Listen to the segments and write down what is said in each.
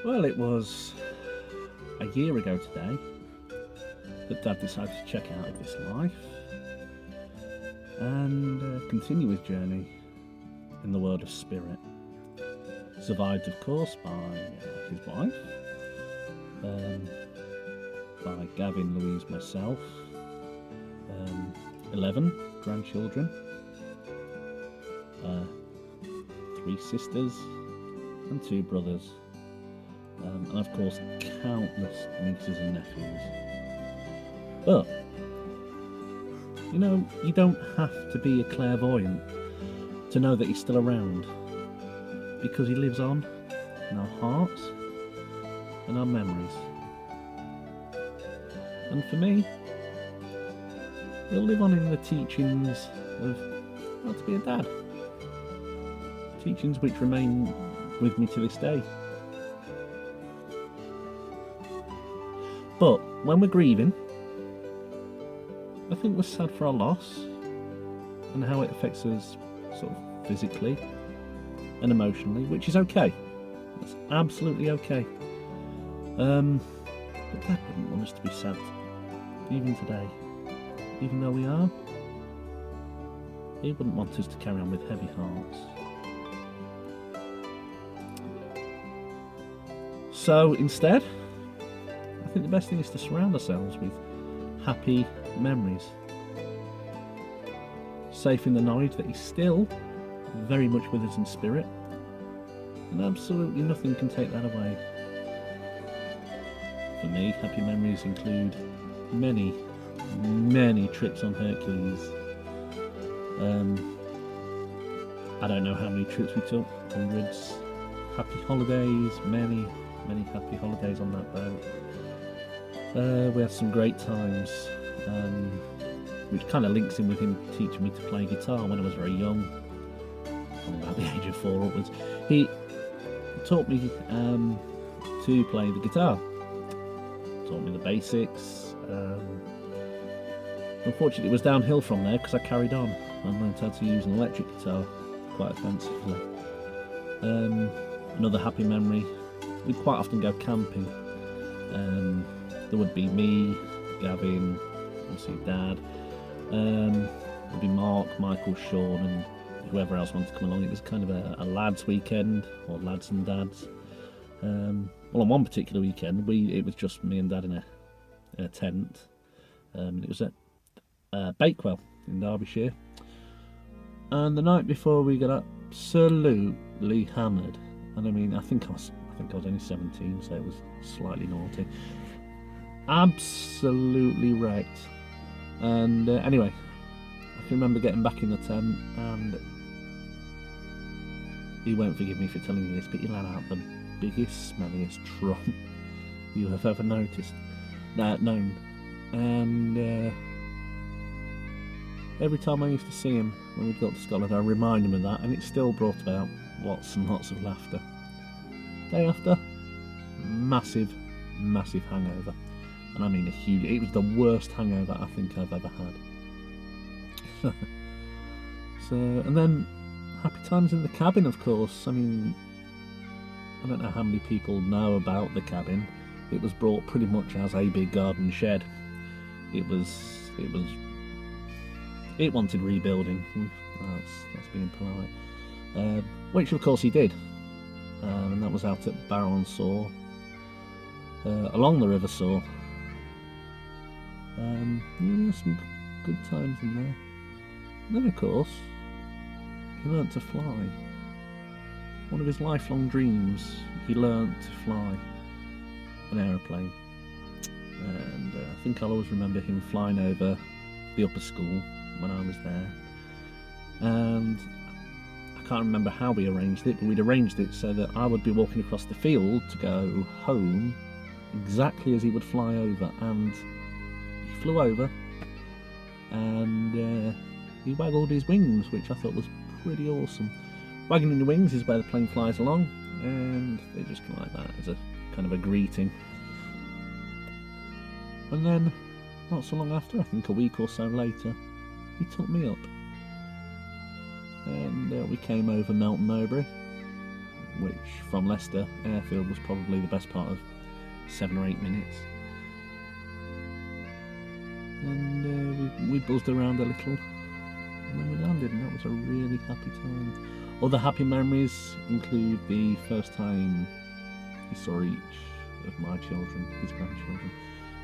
Well, it was a year ago today that Dad decided to check out of this life and continue his journey in the world of spirit. Survived, of course, by his wife, um, by Gavin, Louise, myself, 11 grandchildren, uh, 3 sisters, and 2 brothers. And of course, countless nieces and nephews. But, you don't have to be a clairvoyant to know that he's still around, because he lives on in our hearts and our memories. And for me, he'll live on in the teachings of how to be a dad. Teachings which remain with me to this day. But when we're grieving, I think we're sad for our loss and how it affects us sort of physically and emotionally, which is okay. That's absolutely okay. But Dad wouldn't want us to be sad, even today. Even though we are, he wouldn't want us to carry on with heavy hearts. So instead, I think the best thing is to surround ourselves with happy memories. Safe in the knowledge that he's still very much with us in spirit, and absolutely nothing can take that away. For me, happy memories include many, many trips on Hercules. I don't know how many trips we took, hundreds. Happy holidays, many, many happy holidays on that boat. We had some great times, which kind of links in with him teaching me to play guitar when I was very young, from about the age of 4 upwards. He taught me to play the guitar, taught me the basics. Unfortunately, it was downhill from there because I carried on and learned how to use an electric guitar quite offensively. Another happy memory, we'd quite often go camping. There would be me, Gavin, obviously Dad, there'd be Mark, Michael, Sean, and whoever else wanted to come along. It was kind of a lads' weekend, or lads and dads. Well, on one particular weekend, it was just me and Dad in a tent. It was at Bakewell in Derbyshire. And the night before, we got absolutely hammered. And I mean, I think I was only 17, so it was slightly naughty. Absolutely wrecked. And anyway, I can remember getting back in the tent, and he won't forgive me for telling you this, but he let out the biggest, smelliest drum you have ever known. And every time I used to see him when we'd got to Scotland, I remind him of that, and it still brought about lots and lots of laughter. Day after, massive, massive hangover. And I mean it was the worst hangover I think I've ever had. And then happy times in the cabin, of course. I mean, I don't know how many people know about the cabin. It was brought pretty much as a big garden shed. It wanted rebuilding. That's being polite. Which of course he did. And that was out at Barrow-on-Soar, along the River Soar. There were some good times in there. And then, of course, he learnt to fly. One of his lifelong dreams, he learnt to fly an aeroplane. And I think I'll always remember him flying over the upper school when I was there. And I can't remember how we arranged it, but we'd arranged it so that I would be walking across the field to go home exactly as he would fly over. And he flew over, and he waggled his wings, which I thought was pretty awesome. Wagging your wings is where the plane flies along, and they just go like that as a kind of a greeting. And then, not so long after, I think a week or so later, he took me up. And we came over Melton Mowbray, which from Leicester Airfield was probably the best part of 7 or 8 minutes. And we buzzed around a little, and then we landed, and that was a really happy time. Other happy memories include the first time he saw each of my children, his grandchildren,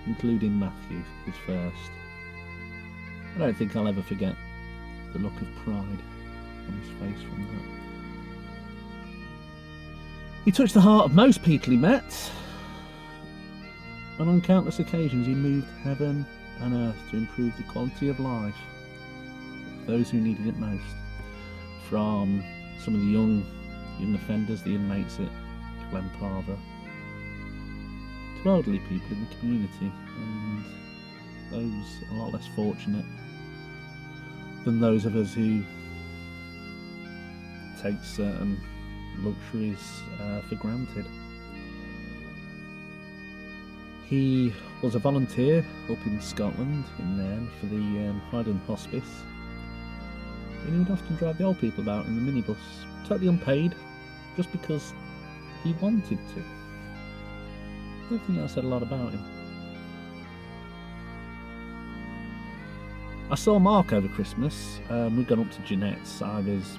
including Matthew, his first. I don't think I'll ever forget the look of pride on his face from that. He touched the heart of most people he met, and on countless occasions he moved heaven and earth to improve the quality of life of those who needed it most, from some of the young offenders, the inmates at Glenparva, to elderly people in the community, and those a lot less fortunate than those of us who take certain luxuries for granted. He was a volunteer up in Scotland, in Nairn, for the Highland Hospice, and he would often drive the old people about in the minibus, totally unpaid, just because he wanted to. I think that said a lot about him. I saw Mark over Christmas. We'd gone up to Jeanette's. I was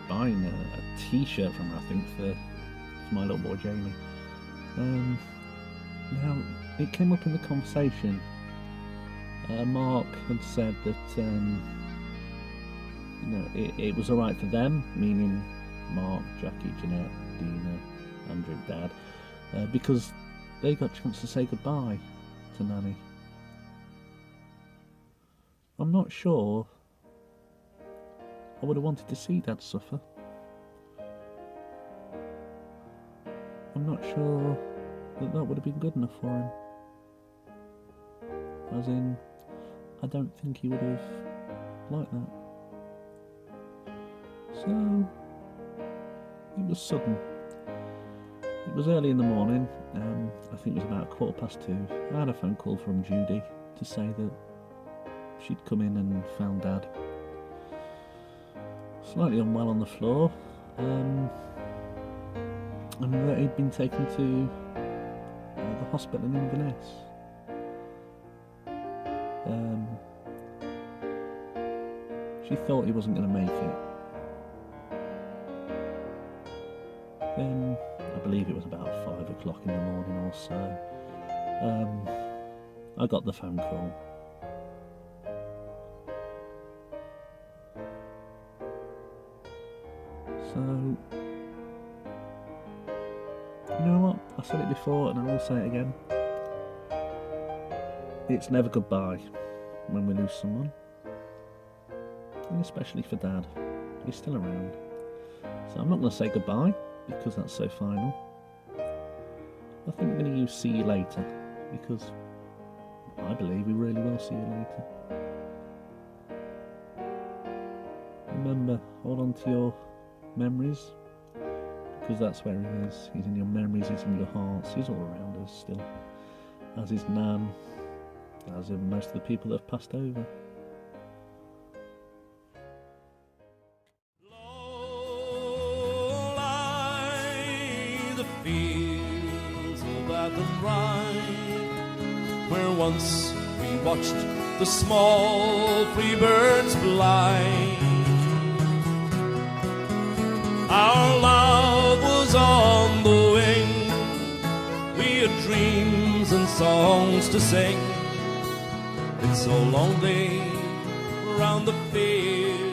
buying a t-shirt from her, I think, for my little boy Jamie. Now, it came up in the conversation. Mark had said that it was alright for them, meaning Mark, Jackie, Jeanette, Dina, Andrew, Dad, because they got a chance to say goodbye to Nanny. I'm not sure I would have wanted to see Dad suffer. I'm not sure that would have been good enough for him. As in, I don't think he would have liked that. So, it was sudden. It was early in the morning, I think it was about 2:15. I had a phone call from Judy to say that she'd come in and found Dad slightly unwell on the floor, and that he'd been taken to the hospital in Inverness. She thought he wasn't going to make it. Then, I believe it was about 5 o'clock in the morning or so, I got the phone call. So, you know what? I said it before and I will say it again. It's never goodbye when we lose someone. And especially for Dad. He's still around. So I'm not going to say goodbye because that's so final. I think we're going to use see you later because I believe we really will see you later. Remember, hold on to your memories, because that's where he is. He's in your memories, he's in your hearts, he's all around us still, as is Nan, as are most of the people that have passed over. Low lie the fields of Athenry, where once we watched the small free birds fly. Our love was on the wing, we had dreams and songs to sing. It's so lonely round the field.